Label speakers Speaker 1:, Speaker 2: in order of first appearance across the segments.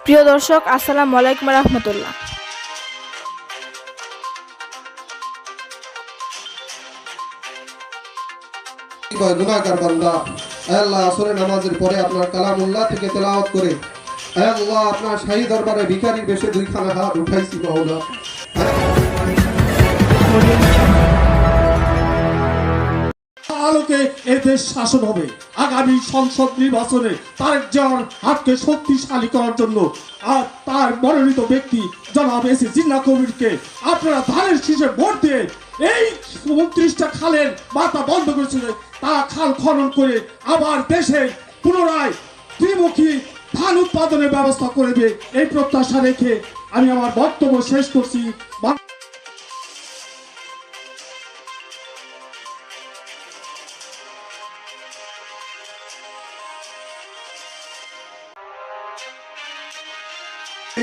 Speaker 1: প্রিয় দর্শক, আসসালামু আলাইকুম রহমতুল্লাহ।
Speaker 2: গুনাহগার বান্দা, হে আল্লাহ, আসরের নামাজের পরে আপনার কালামুল্লাহ থেকে তেলাওয়াত করে, হে আল্লাহ, আপনার শাহী দরবারে ভিখারির বেশে দুইখানা হাত উঠাইছি মাওলা।
Speaker 3: আলোকে এদেশ শাসন হবে। আগামী সংসদ নির্বাচনে তার যার হাতকে শক্তিশালী করার জন্য আর তার মনোনীত ব্যক্তি জনাব এসি জিন্নাহ কবিরকে আপনারা ধানের শীষে ভোট দিয়ে এই 29টা খালের মাথা বন্ধ করেছিল তা খাল খনন করে আবার দেশে পুনরায় ত্রিমুখী ধান উৎপাদনের ব্যবস্থা করবে, এই প্রত্যাশা রেখে আমি আমার বক্তব্য শেষ করছি।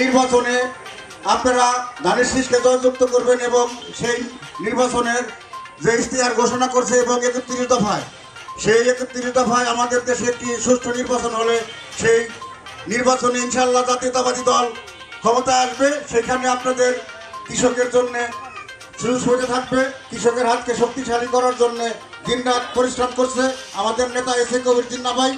Speaker 4: নির্বাচনে আপনারা ধানের শীষকে জয়যুক্ত করবেন এবং সেই নির্বাচনের যে ইশতেহার ঘোষণা করছে এবং 31 দফায়, সেই 31 দফায় আমাদের দেশে একটি সুষ্ঠু নির্বাচন হলে সেই নির্বাচনে ইনশাআল্লাহ জাতীয়তাবাদী দল ক্ষমতায় আসবে। সেখানে আপনাদের কৃষকের জন্য সুযোগ থাকবে। কৃষকের হাতকে শক্তিশালী করার জন্য দিনরাত পরিশ্রম করছে আমাদের নেতা এসে কবির জিন্নাহ ভাই।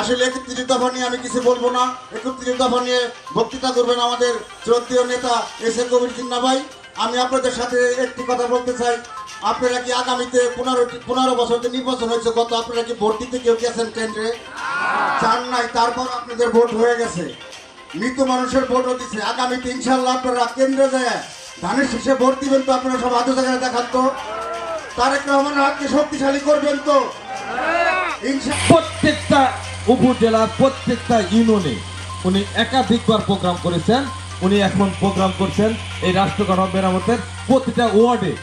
Speaker 4: আসলে 31 দফা নিয়ে আমি কিছু বলবো না, 31 দফা নিয়ে বক্তৃতা করবেন আমাদের শ্রদ্ধেয় নেতা এসে কবির জিন্নাহ ভাই। আমি আপনাদের সাথে একটি কথা বলতে চাই, আপনারা কি আগামীতে 15 বছর নির্বাচন হয়েছে গত, আপনারা কি ভোট দিতে কেউ গেছেন কেন্দ্রে? চান নাই, তারপর আপনাদের ভোট হয়ে গেছে, মৃত মানুষের ভোটও দিচ্ছে। আগামীতে ইনশাল্লাহ আপনারা কেন্দ্রে যায় ধানের শীষে ভোট দিবেন তো? আপনারা সব হাতে জায়গায় দেখান তো, তারেক রহমানের হাতকে শক্তিশালী করবেন তো?
Speaker 5: প্রত্যেকটা উপজেলার প্রত্যেকটা ইউনিয়নে উনি একাধিকবার প্রোগ্রাম করেছেন। উনি এখন প্রোগ্রাম করছেন এই রাষ্ট্র গঠন মেরামতের প্রতিটা ওয়ার্ডে।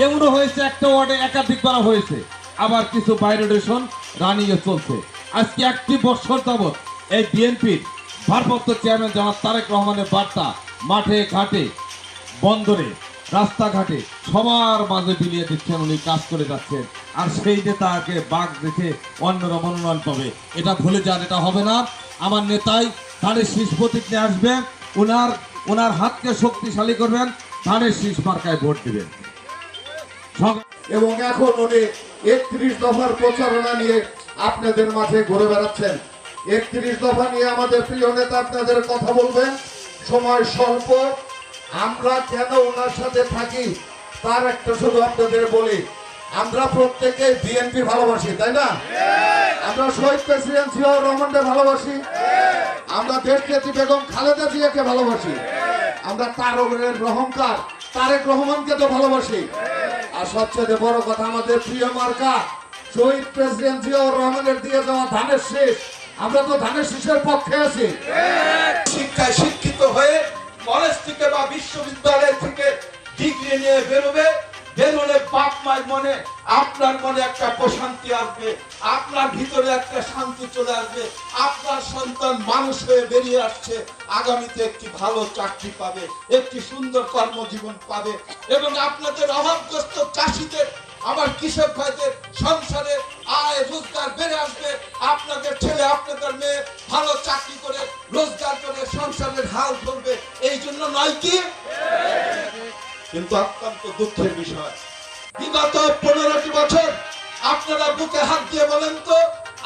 Speaker 5: এমনও হয়েছে একটা ওয়ার্ডে একাধিকবার হয়েছে, আবার কিছু বাইরেশন রানিয়ে চলছে। আজকে 1 বছর যাবৎ এই বিএনপির ভারপ্রাপ্ত চেয়ারম্যান জনাব তারেক রহমানের বার্তা মাঠে ঘাটে বন্দরে রাস্তাঘাটে সবার মাঝে বিলিয়ে দিচ্ছেন, উনি কাজ করে যাচ্ছেন। আর সেই নেতাকে বাঘ দেখে অন্যরা মনোনয়ন পাবে, এটা ভুলে যান, এটা হবে না। আমার নেতাই ধানের শীষ প্রতীক নিয়ে আসবে, ওনার হাতকে শক্তিশালী করবেন, ধানের শীষ মার্কায় ভোট দিবেন।
Speaker 6: এবং এখন উনি 31 দফার প্রচারণা নিয়ে আপনাদের মাঝে ঘুরে বেড়াচ্ছেন। 31 দফা নিয়ে আমাদের প্রিয় নেতা আপনাদের কথা বলবেন। সময় স্বল্প, আমরা কেন ওনার সাথে থাকি তার একটা শুধু আপনাদের বলি, আমরা প্রত্যেকে বিএনপি ভালোবাসি, তাই না? আমরা শহীদ প্রেসিডেন্ট জিয়াউর রহমানকে ভালোবাসি, আমরা দেশনেত্রী বেগম খালেদা জিয়াকে ভালোবাসি, আমরা তারেক রহমান তারেক রহমানকে তো ভালোবাসি। আর সবচেয়ে বড় কথা, আমাদের প্রিয় মার্কা শহীদ প্রেসিডেন্ট জিয়াউর রহমানের দিয়ে দেওয়া ধানের শীষ, আমরা তো ধানের শীষের পক্ষে আছি।
Speaker 7: শিক্ষায় শিক্ষিত হয়ে কলেজ থেকে বা বিশ্ববিদ্যালয় থেকে ডিগ্রি নিয়ে বেরোবে, বেরোলে বাপ মায়ের মনে, আপনার মনে একটা প্রশান্তি আসবে, আপনার ভিতরে একটা শান্তি চলে আসবে। আপনার সন্তান মানুষ হয়ে বেরিয়ে আসছে, আগামীতে একটি ভালো চাকরি পাবে, একটি সুন্দর কর্মজীবন পাবে এবং আপনাদের অভাবগ্রস্ত চাষিদের, আমার কৃষক ভাইদের সংসারে আয় রোজগার বেড়ে আসবে। আপনাদের ছেলে আপনাদের মেয়ে ভালো চাকরি করে রোজগার করে সংসারের হাল ধরবে, এই জন্য নয় কি? কিন্তু অত্যন্ত দুঃখের বিষয়, বিগত 15টি বছর আপনারা বুকে হাত দিয়ে বলেন তো,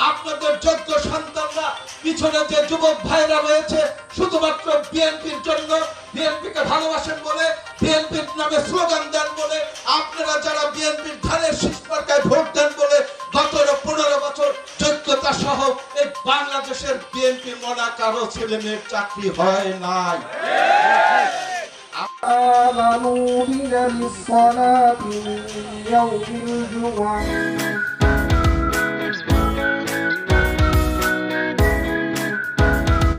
Speaker 7: আপনাদের যোগ্য সন্তানরা পিছনে যে যুবক ভাইরা রয়েছে শুধুমাত্র বিএনপির জন্য, বিএনপিকে ভালোবাসেন বলে, বিএনপির নামে স্লোগান দেন বলে, আপনারা যারা বিএনপির ধানের শীষ মার্কায় ভোট দেন বলে গত 15 বছর যোগ্যতা সহ এই বাংলাদেশের বিএনপি মনা কারো ছেলে মেয়ের চাকরি হয় নাই।
Speaker 2: آمنوا بنا للصلاة من يوم الجمعة